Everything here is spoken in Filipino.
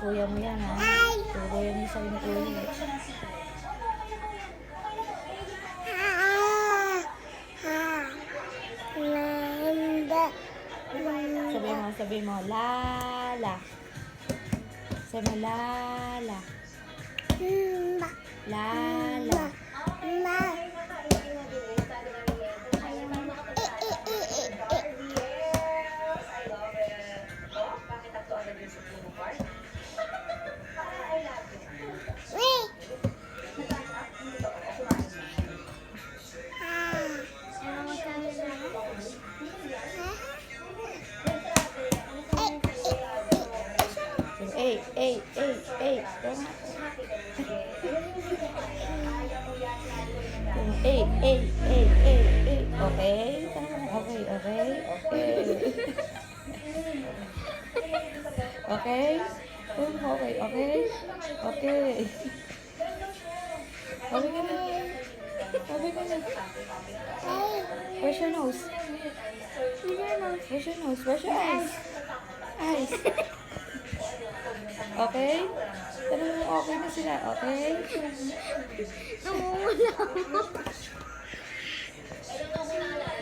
kuya mo yan, ha? Turuyan mo sa'yo ni kuya. Sabi mo, lala. Sabi mo, lala. Lala. Ay. Okay. Okay. Sabi ka na. Where's your nose? Where's your eyes? Okay? Tanong mo, okay na sila, okay? Namumula.